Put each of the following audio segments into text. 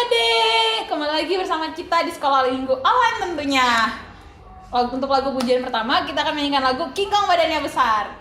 adik-adik, kembali lagi bersama kita di Sekolah Linggo Online tentunya. Untuk lagu pujian pertama, kita akan menyanyikan lagu King Kong Badannya Besar.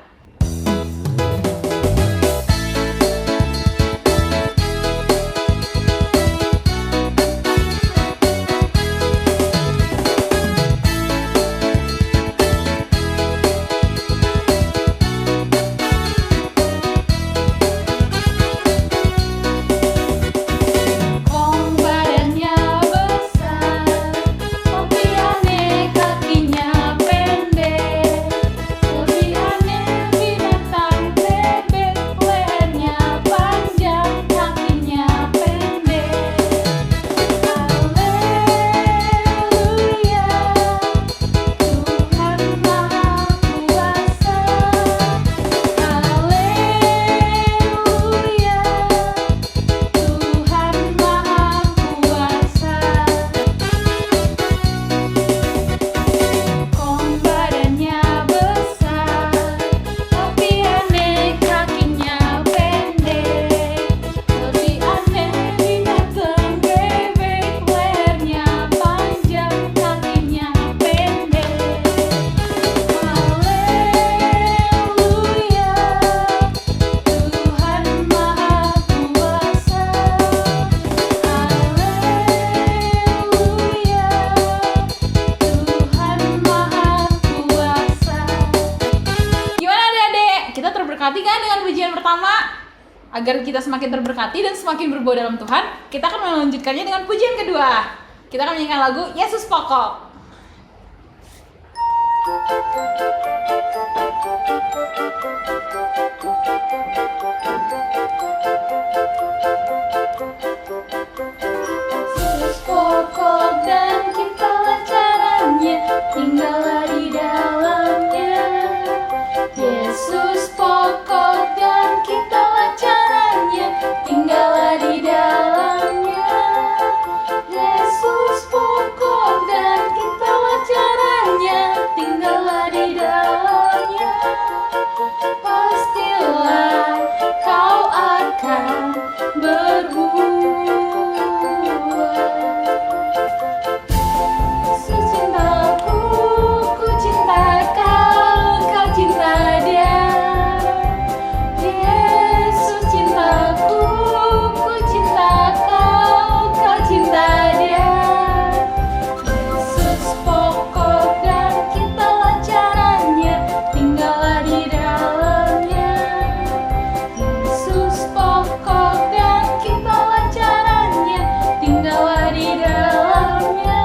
Terberkati kan dengan pujian pertama? Agar kita semakin terberkati dan semakin berbuah dalam Tuhan, kita akan melanjutkannya dengan pujian kedua. Kita akan menyanyikan lagu Yesus Pokok. Yesus pokok dan kitalah caranya, tinggallah di dalamnya. Yesus pokok dan kitalah caranya, tinggallah di dalamnya. Yesus pokok dan kitalah caranya, tinggallah di dalamnya. Pastilah kau akan berbuah. Secintaku, ku cinta kau, kau cinta dia. Yesus cintaku, ku cinta kau, kau cinta dia. Yesus pokok dan kitalah caranya, tinggallah di dalamnya. Yesus pokok dan kitalah caranya, tinggallah di dalamnya.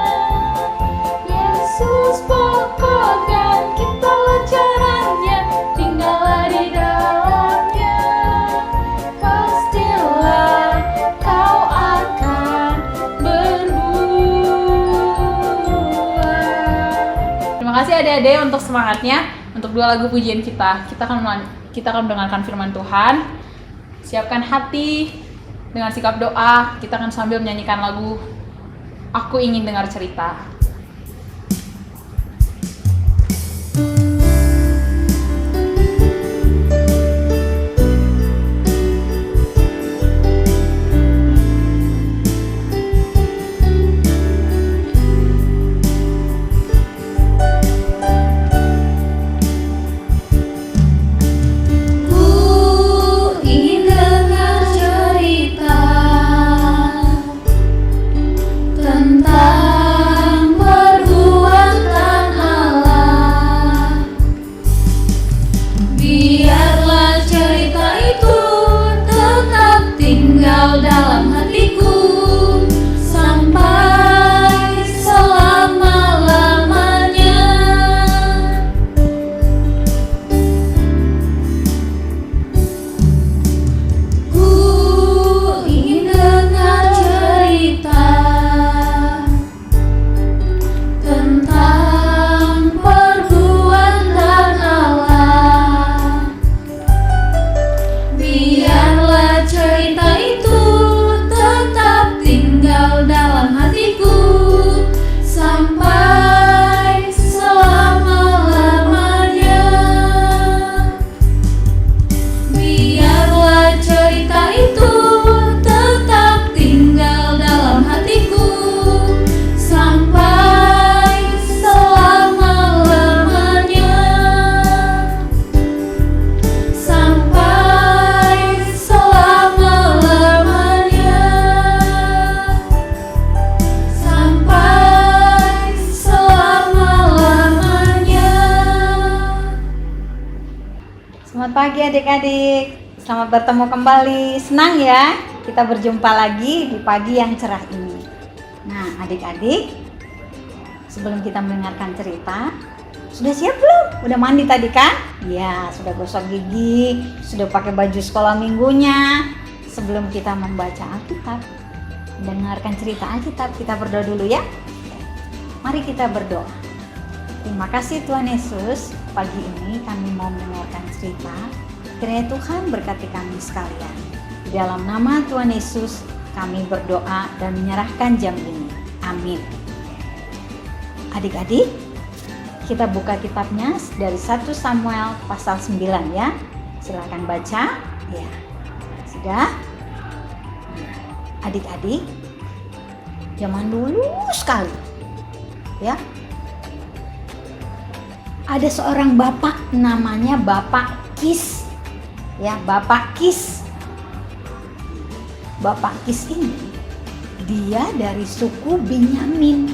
Yesus pokok dan kitalah caranya, tinggallah di dalamnya. Pastilah kau akan berbuah. Terima kasih adik-adik untuk semangatnya. Untuk dua lagu pujian kita akan mendengarkan firman Tuhan. Siapkan hati dengan sikap doa. Kita akan sambil menyanyikan lagu Aku Ingin Dengar Cerita. Ku ingin dengar cerita tentang Selamat pagi adik-adik. Selamat bertemu kembali. Senang ya kita berjumpa lagi di pagi yang cerah ini. Nah, adik-adik, sebelum kita mendengarkan cerita, sudah siap belum? Udah mandi tadi kan? Ya, sudah gosok gigi, sudah pakai baju sekolah minggunya. Sebelum kita membaca Alkitab, mendengarkan cerita Alkitab, kita berdoa dulu ya. Mari kita berdoa. Terima kasih Tuhan Yesus, pagi ini kami mau mendengarkan cerita. Kiranya Tuhan berkati kami sekalian. Di dalam nama Tuhan Yesus kami berdoa dan menyerahkan jam ini. Amin. Adik-adik, kita buka kitabnya dari 1 Samuel pasal 9 ya. Silakan baca. Ya. Sudah? Adik-adik, zaman dulu sekali ya, ada seorang bapak namanya Bapak Kis. Ya, Bapak Kis. Bapak Kis ini dia dari suku Binyamin.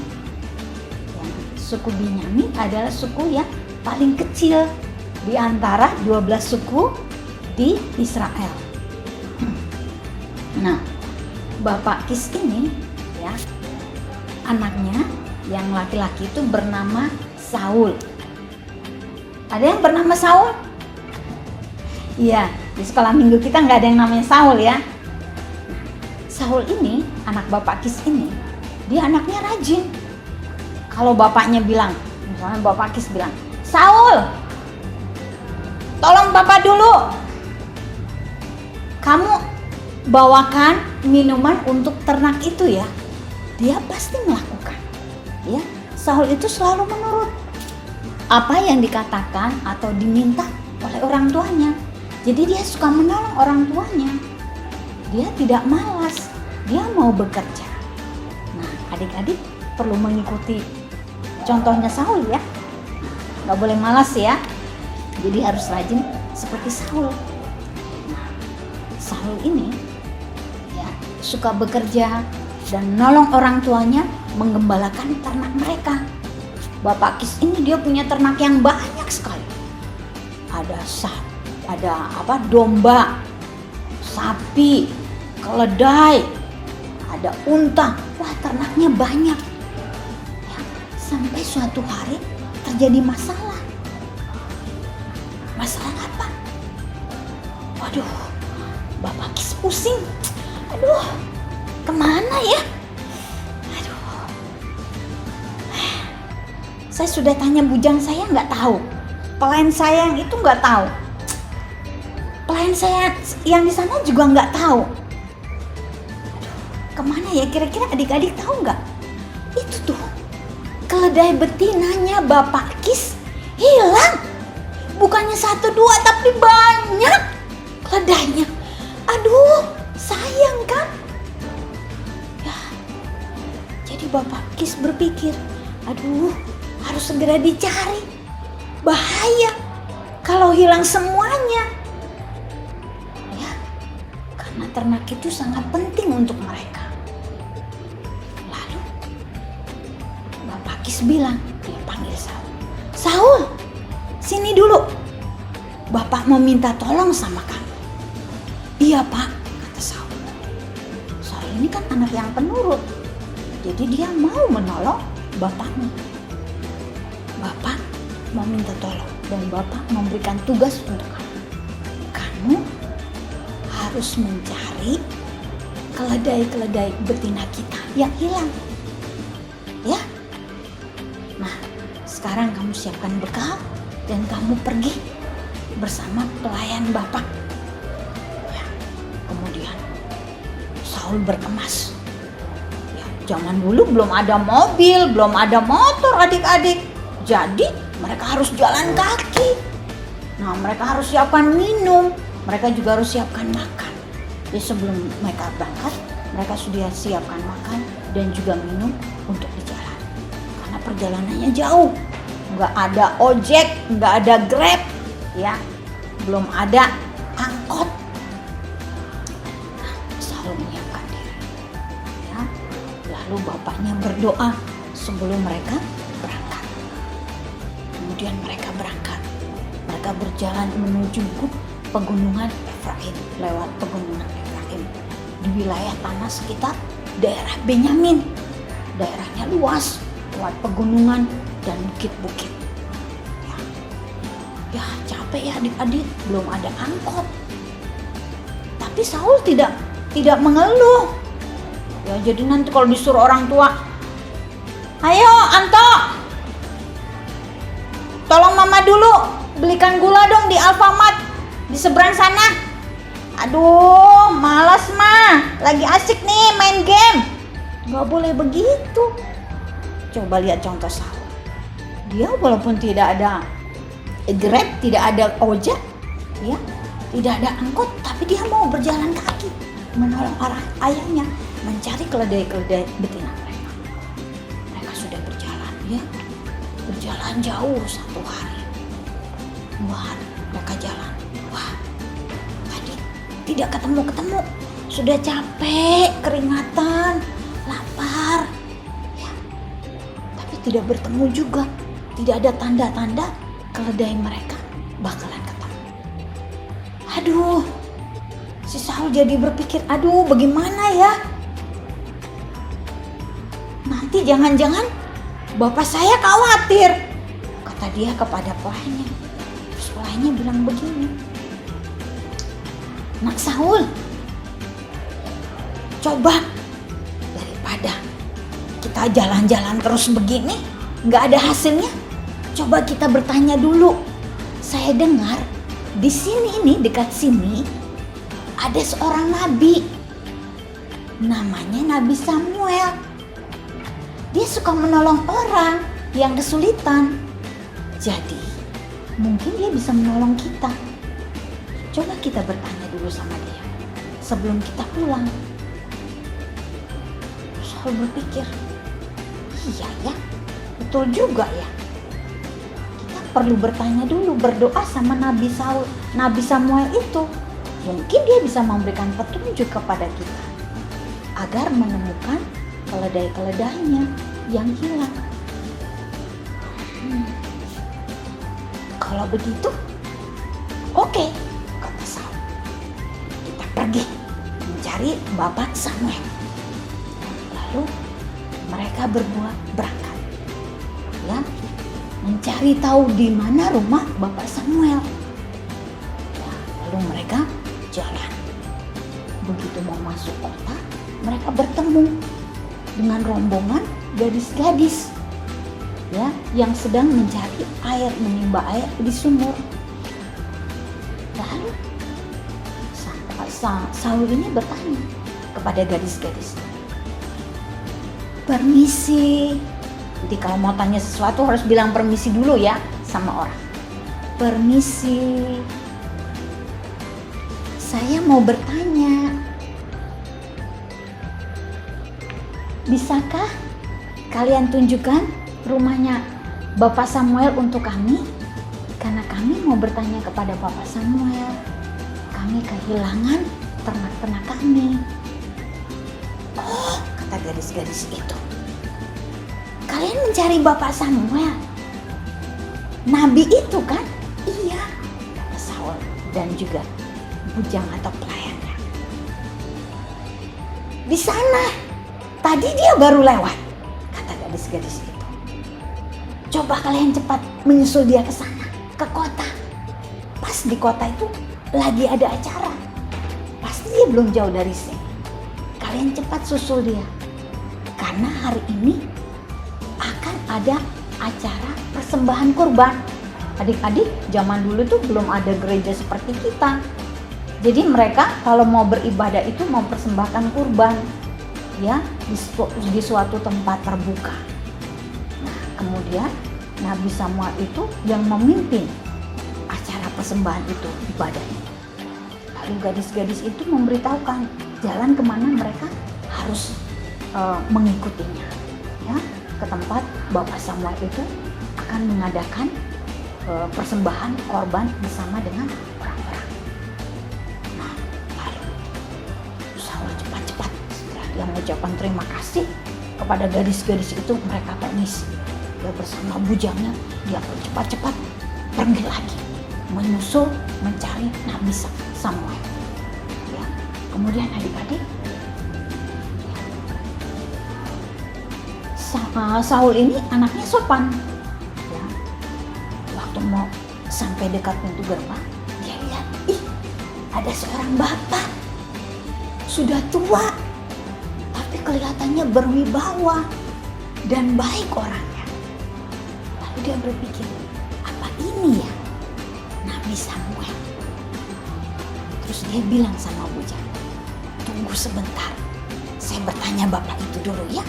Ya, suku Binyamin adalah suku yang paling kecil di antara 12 suku di Israel. Nah, Bapak Kis ini ya, anaknya yang laki-laki itu bernama Saul. Ada yang bernama Saul? Iya, di sekolah minggu kita nggak ada yang namanya Saul ya. Saul ini, anak Bapak Kis ini, dia anaknya rajin. Kalau bapaknya bilang, misalnya Bapak Kis bilang, Saul, tolong Bapak dulu. Kamu bawakan minuman untuk ternak itu ya. Dia pasti melakukan. Ya, Saul itu selalu menurut apa yang dikatakan atau diminta oleh orang tuanya. Jadi dia suka menolong orang tuanya. Dia tidak malas, dia mau bekerja. Nah, adik-adik perlu mengikuti contohnya Saul ya. Gak boleh malas ya. Jadi harus rajin seperti Saul. Nah, Saul ini ya suka bekerja dan menolong orang tuanya menggembalakan ternak mereka. Bapak Kis ini dia punya ternak yang banyak sekali. Ada domba, sapi, keledai, ada unta. Wah, ternaknya banyak. Ya, sampai suatu hari terjadi masalah. Masalah apa? Waduh, Bapak Kis pusing. Aduh, kemana ya? Saya sudah tanya bujang saya nggak tahu, pelayan saya yang itu nggak tahu, pelayan saya yang di sana juga nggak tahu. Kemana ya kira-kira adik-adik tahu nggak? Itu tuh keledai betinanya Bapak Kis hilang, bukannya 1 2 tapi banyak keledainya. Aduh, sayang kan? Ya, jadi Bapak Kis berpikir, aduh, harus segera dicari. Bahaya kalau hilang semuanya. Ya, karena ternak itu sangat penting untuk mereka. Lalu Bapak Kis bilang, dia panggil Saul. Saul, sini dulu. Bapak mau minta tolong sama kamu. Iya Pak, kata Saul. Saul ini kan anak yang penurut. Jadi dia mau menolong bapaknya. Bapak mau minta tolong dan Bapak memberikan tugas untuk kamu. Kamu harus mencari keledai-keledai betina kita yang hilang. Ya. Nah, sekarang kamu siapkan bekal dan kamu pergi bersama pelayan Bapak. Ya. Kemudian Saul berkemas. Ya, zaman dulu belum ada mobil, belum ada motor adik-adik. Jadi mereka harus jalan kaki. Nah, mereka harus siapkan minum, mereka juga harus siapkan makan. Jadi sebelum mereka berangkat, mereka sudah siapkan makan dan juga minum untuk di jalan. Karena perjalanannya jauh, nggak ada ojek, nggak ada Grab, ya, belum ada angkot. Nah, Saul menyiapkan diri. Ya, lalu bapaknya berdoa sebelum mereka berangkat. Kemudian mereka berangkat. mereka berjalan menuju pegunungan Efraim, lewat pegunungan Efraim di wilayah tanah sekitar daerah Benyamin. Daerahnya luas, lewat pegunungan dan bukit-bukit. Ya capek ya adik-adik, belum ada angkot. Tapi Saul tidak mengeluh. Ya jadi nanti kalau disuruh orang tua, ayo Anto, tolong mama dulu belikan gula dong di Alfamart di seberang sana. Aduh, malas mah, lagi asik nih main game. Gak boleh begitu. Coba lihat contoh Saul. Dia walaupun tidak ada Grab, tidak ada ojek, ya, tidak ada angkot, tapi dia mau berjalan kaki menolong ayahnya mencari keledai-keledai betina mereka. Mereka sudah berjalan, ya, berjalan jauh 1 hari, 2 hari mereka jalan. Wah, tadi tidak ketemu, sudah capek, keringatan, lapar, ya, tapi tidak bertemu juga, tidak ada tanda-tanda keledai mereka bakalan ketemu. Aduh, si Saul jadi berpikir, aduh bagaimana ya? Nanti jangan-jangan bapak saya khawatir, kata dia kepada pelayannya. Terus pelayannya bilang begini, Nak Saul, coba daripada kita jalan-jalan terus begini, nggak ada hasilnya, coba kita bertanya dulu. Saya dengar di sini ini, dekat sini ada seorang nabi, namanya Nabi Samuel. Dia suka menolong orang yang kesulitan. Jadi mungkin dia bisa menolong kita. Coba kita bertanya dulu sama dia sebelum kita pulang. Saul berpikir, iya ya, betul juga ya. Perlu bertanya dulu, berdoa sama Nabi Samuel itu. Mungkin dia bisa memberikan petunjuk kepada kita agar menemukan keledai-keledainya yang hilang. Kalau begitu, oke, kata Saul. Kita pergi mencari Bapak Samuel. Lalu mereka berdua berangkat, ya, mencari tahu di mana rumah Bapak Samuel. Lalu mereka jalan. Begitu mau masuk kota, mereka bertemu dengan rombongan gadis-gadis, ya, yang sedang mencari air, menimba air di sumur. Lalu Saul ini bertanya kepada gadis-gadis, permisi. Jadi kalau mau tanya sesuatu harus bilang permisi dulu ya sama orang. Permisi, saya mau bertanya, bisakah kalian tunjukkan rumahnya Bapak Samuel untuk kami? Karena kami mau bertanya kepada Bapak Samuel. Kami kehilangan ternak-ternak kami. Oh, kata gadis-gadis itu, kalian mencari Bapak Samuel, nabi itu kan? Iya, kata Saul dan juga bujang atau pelayannya. Di sana, tadi dia baru lewat, kata gadis-gadis itu. Coba kalian cepat menyusul dia ke sana, ke kota. Pas di kota itu lagi ada acara. Pasti dia belum jauh dari sini. Kalian cepat susul dia, karena hari ini akan ada acara persembahan kurban. Adik-adik, zaman dulu tuh belum ada gereja seperti kita. Jadi mereka kalau mau beribadah itu mau persembahkan kurban, ya, di suatu tempat terbuka. Nah, kemudian Nabi Samuel itu yang memimpin acara persembahan itu, ibadahnya. Lalu gadis-gadis itu memberitahukan jalan kemana mereka harus mengikutinya, ya, ke tempat Bapak Samuel itu akan mengadakan persembahan korban bersama dengan orang-orang. Nah, lalu Saul cepat-cepat setelah dia mengucapkan terima kasih kepada gadis-gadis itu, mereka permisi. Dia bersama bujangnya, dia cepat-cepat pergi lagi menyusul mencari Nabi Samuel. Ya. Kemudian adik-adik, Saul ini anaknya sopan. Ya. Waktu mau sampai dekat pintu gerbang, dia lihat, ada seorang bapak sudah tua, tapi kelihatannya berwibawa dan baik orangnya. Lalu dia berpikir, apa ini ya Nabi Samuel? Terus dia bilang sama bujang, tunggu sebentar, saya bertanya bapak itu dulu ya.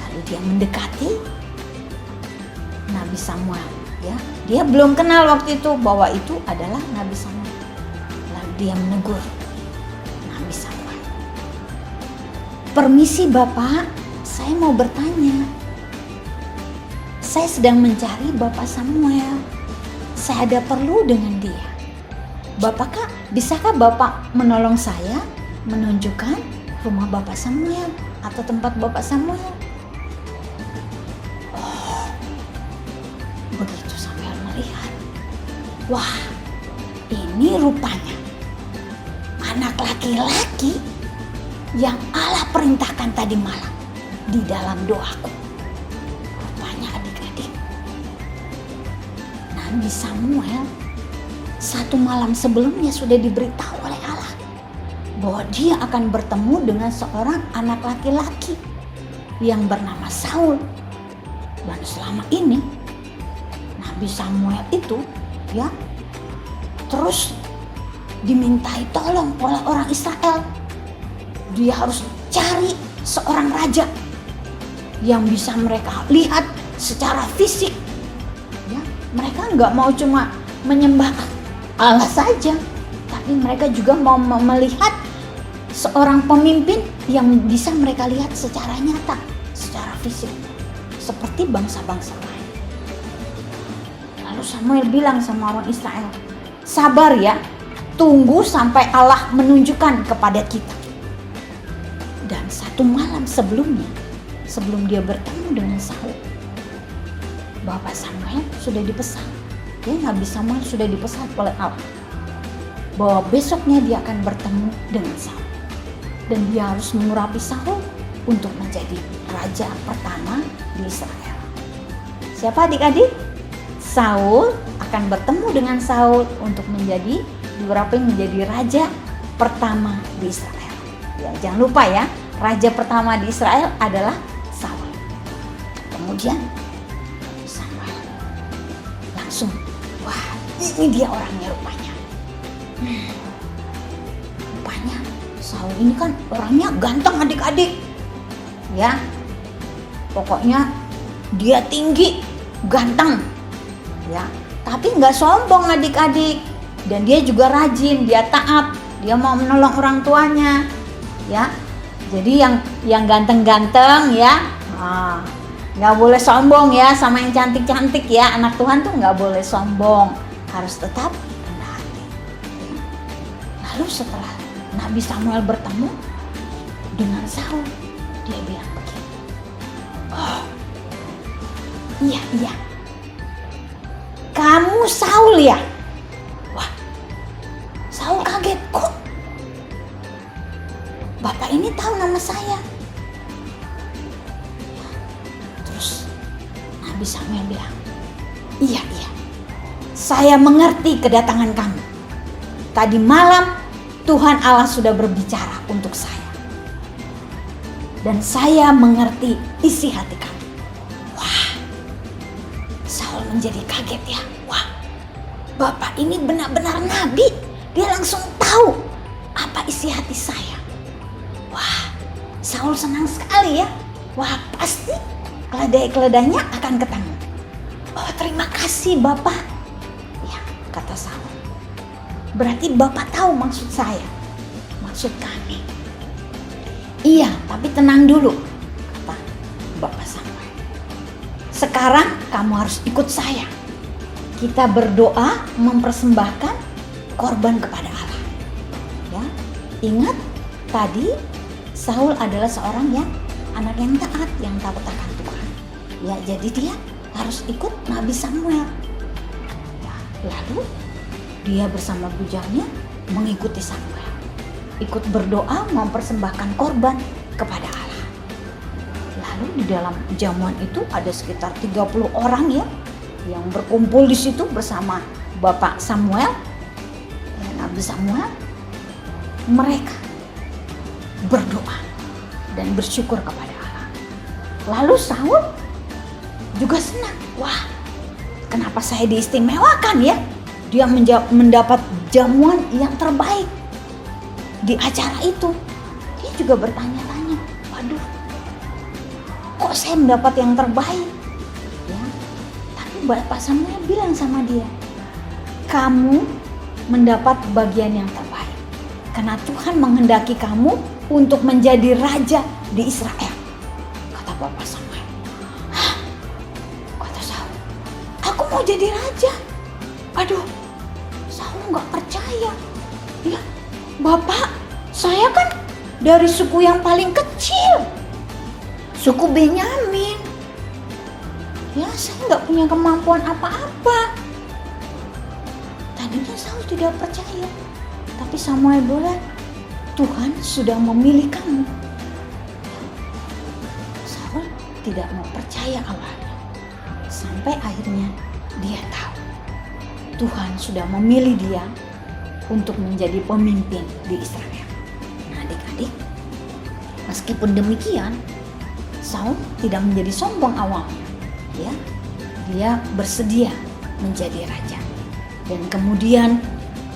Lalu dia mendekati Nabi Samuel, ya. Dia belum kenal waktu itu bahwa itu adalah Nabi Samuel. Lalu dia menegur Nabi Samuel, permisi bapak, saya mau bertanya. Saya sedang mencari bapak Samuel. Saya ada perlu dengan dia. Bisakah bapak menolong saya menunjukkan rumah bapak Samuel atau tempat bapak Samuel? Oh, begitu Samuel melihat, wah, ini rupanya anak laki-laki yang Allah perintahkan tadi malam di dalam doaku. Rupanya adik-adik, Nabi Samuel satu malam sebelumnya sudah diberitahu oleh Allah bahwa dia akan bertemu dengan seorang anak laki-laki yang bernama Saul. Dan selama ini Nabi Samuel itu ya terus dimintai tolong oleh orang Israel. Dia harus cari seorang raja yang bisa mereka lihat secara fisik. Ya, mereka nggak mau cuma menyembah Allah saja, tapi mereka juga mau melihat seorang pemimpin yang bisa mereka lihat secara nyata, secara fisik, seperti bangsa-bangsa lain. Lalu Samuel bilang sama orang Israel, sabar ya, tunggu sampai Allah menunjukkan kepada kita. Dan satu malam sebelumnya, sebelum dia bertemu dengan Saul, Bapak Samuel sudah dipesan. Nabi Samuel sudah dipesan oleh Allah bahwa besoknya dia akan bertemu dengan Saul. Dan dia harus mengurapi Saul untuk menjadi raja pertama di Israel. Siapa adik-adik? Saul akan bertemu dengan Saul untuk diurapi menjadi raja pertama di Israel. Ya, jangan lupa ya, raja pertama di Israel adalah Saul. Kemudian Samuel langsung, wah, ini dia orangnya rupanya. Rupanya Saul ini kan orangnya ganteng adik-adik. Ya, pokoknya dia tinggi, ganteng. Ya, tapi nggak sombong adik-adik. Dan dia juga rajin, dia taat, dia mau menolong orang tuanya. Ya, jadi yang ganteng-ganteng ya, nggak boleh sombong ya sama yang cantik-cantik ya. Anak Tuhan tuh nggak boleh sombong, harus tetap rendah hati. Lalu setelah Nabi Samuel bertemu dengan Saul, dia bilang begini, oh iya, kamu Saul ya? Wah, Saul kaget, kok bapak ini tahu nama saya? Terus Nabi Samuel bilang, iya, saya mengerti kedatangan kamu. Tadi malam Tuhan Allah sudah berbicara untuk saya. Dan saya mengerti isi hati kamu. Wah, Saul menjadi kaget ya. Wah, bapak ini benar-benar nabi. Dia langsung tahu apa isi hati saya. Wah, Saul senang sekali ya. Wah, pasti keledai-keledainya akan ketemu. Oh, terima kasih bapak. Ya, kata Saul. Berarti bapak tahu maksud saya, maksud kami. Iya, tapi tenang dulu, kata Bapak Samuel. Sekarang kamu harus ikut saya. Kita berdoa mempersembahkan korban kepada Allah. Ya, ingat tadi Saul adalah seorang anak yang taat, yang takut akan Tuhan. Ya, jadi dia harus ikut Nabi Samuel. Ya, Lalu dia bersama bujangnya mengikuti Samuel, ikut berdoa mempersembahkan korban kepada Allah. Lalu di dalam jamuan itu ada sekitar 30 orang ya yang berkumpul di situ bersama Bapak Samuel dan Nabi Samuel. Mereka berdoa dan bersyukur kepada Allah. Lalu Saul juga senang. Wah, kenapa saya diistimewakan ya? Dia mendapat jamuan yang terbaik di acara itu. Dia juga bertanya-tanya, waduh, kok saya mendapat yang terbaik? Ya, tapi Bapak Samuel bilang sama dia, kamu mendapat bagian yang terbaik karena Tuhan menghendaki kamu untuk menjadi raja di Israel. Kata Bapak Samuel. Aku mau jadi raja. Aduh, Saul nggak percaya. Ya, Bapak, saya kan dari suku yang paling kecil, suku Benyamin. Ya, saya nggak punya kemampuan apa-apa. Tadinya Saul tidak percaya, tapi Samuel bilang, Tuhan sudah memilih kamu. Saul tidak mau percaya awalnya, sampai akhirnya dia tahu Tuhan sudah memilih dia untuk menjadi pemimpin di Israel. Nah adik-adik, meskipun demikian Saul tidak menjadi sombong awalnya ya. Dia bersedia menjadi raja. Dan kemudian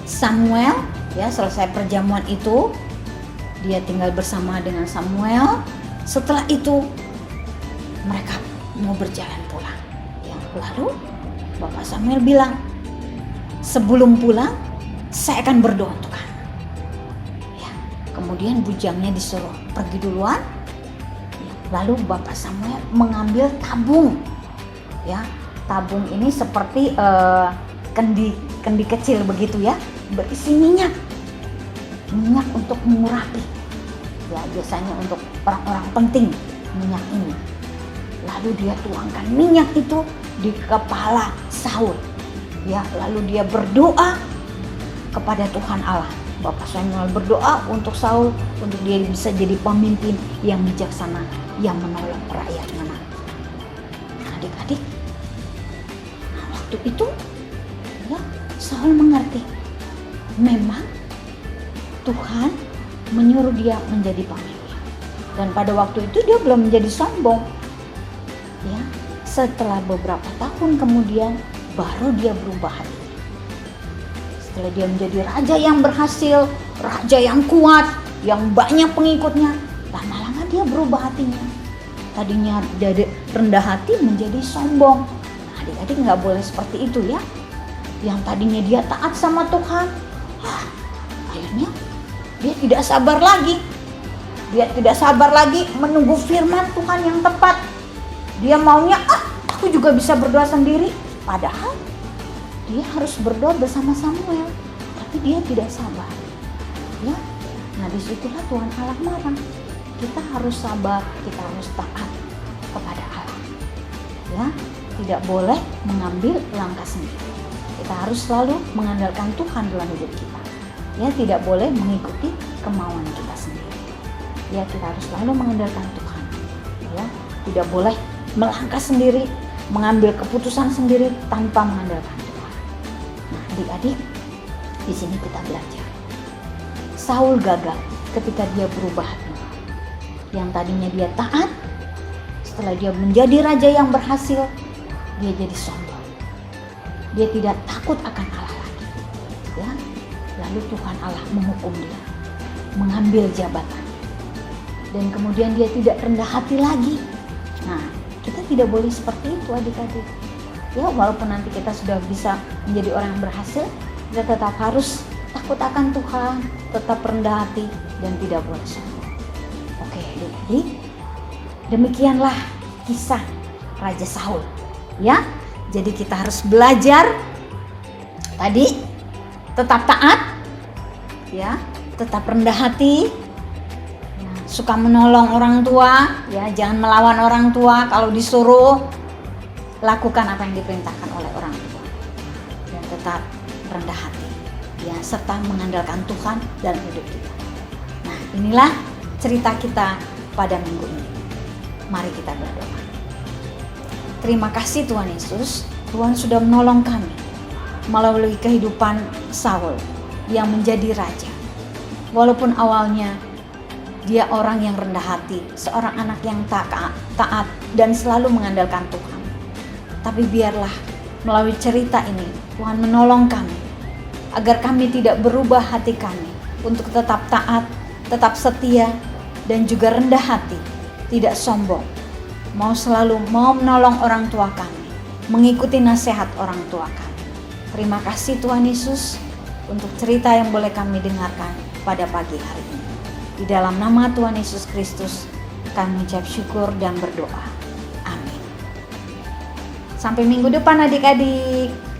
Samuel ya, selesai perjamuan itu dia tinggal bersama dengan Samuel. Setelah itu mereka mau berjalan pulang. Lalu Bapak Samuel bilang, sebelum pulang saya akan berdoa untuk kamu. Ya, kemudian bujangnya disuruh pergi duluan. Lalu Bapak Samuel mengambil tabung. Ya, tabung ini seperti kendi kecil begitu ya, berisi minyak untuk mengurapi. Ya, biasanya untuk orang-orang penting minyak ini. Lalu dia tuangkan minyak itu di kepala Saul. Ya, lalu dia berdoa kepada Tuhan Allah. Bapak Samuel berdoa untuk Saul, untuk dia bisa jadi pemimpin yang bijaksana, yang menolong rakyatnya. Nah, adik-adik, waktu itu ya, Saul mengerti memang Tuhan menyuruh dia menjadi pemimpin. Dan pada waktu itu dia belum menjadi sombong. Ya, setelah beberapa tahun kemudian baru dia berubah hati. Setelah dia menjadi raja yang berhasil, raja yang kuat, yang banyak pengikutnya, lama-lama dia berubah hatinya. Tadinya dari rendah hati menjadi sombong. Nah, adik-adik nggak boleh seperti itu ya. Yang tadinya dia taat sama Tuhan, akhirnya dia tidak sabar lagi. Dia tidak sabar lagi menunggu firman Tuhan yang tepat. Dia maunya, aku juga bisa berdoa sendiri. Padahal dia harus berdoa bersama Samuel, tapi dia tidak sabar. Ya, nah disitulah Tuhan Allah marah. Kita harus sabar, kita harus taat kepada Allah. Ya, tidak boleh mengambil langkah sendiri. Kita harus selalu mengandalkan Tuhan dalam hidup kita. Ya, tidak boleh mengikuti kemauan kita sendiri. Ya, kita harus selalu mengandalkan Tuhan. Ya, tidak boleh melangkah sendiri, mengambil keputusan sendiri tanpa mengandalkan Tuhan. Nah, adik-adik, di sini kita belajar. Saul gagal ketika dia berubah hati. Yang tadinya dia taat, setelah dia menjadi raja yang berhasil, dia jadi sombong. Dia tidak takut akan Allah lagi. Ya, lalu Tuhan Allah menghukum dia, mengambil jabatan. Dan kemudian dia tidak rendah hati lagi. Nah, kita tidak boleh seperti itu adik-adik. Ya, walaupun nanti kita sudah bisa menjadi orang yang berhasil, kita tetap harus takut akan Tuhan, tetap rendah hati, dan tidak boleh sombong. Oke adik-adik, demikianlah kisah Raja Saul. Ya, jadi kita harus belajar tadi, tetap taat, ya, tetap rendah hati, suka menolong orang tua, ya, jangan melawan orang tua. Kalau disuruh, lakukan apa yang diperintahkan oleh orang tua. Dan tetap rendah hati, ya, serta mengandalkan Tuhan dalam hidup kita. Nah, inilah cerita kita pada minggu ini. Mari kita berdoa. Terima kasih Tuhan Yesus, Tuhan sudah menolong kami melalui kehidupan Saul yang menjadi raja. Walaupun awalnya dia orang yang rendah hati, seorang anak yang taat dan selalu mengandalkan Tuhan. Tapi biarlah melalui cerita ini Tuhan menolong kami agar kami tidak berubah hati kami untuk tetap taat, tetap setia, dan juga rendah hati, tidak sombong, selalu mau menolong orang tua kami, mengikuti nasihat orang tua kami. Terima kasih Tuhan Yesus untuk cerita yang boleh kami dengarkan pada pagi hari ini. Di dalam nama Tuhan Yesus Kristus kami mengucap syukur dan berdoa. Amin. Sampai minggu depan adik-adik.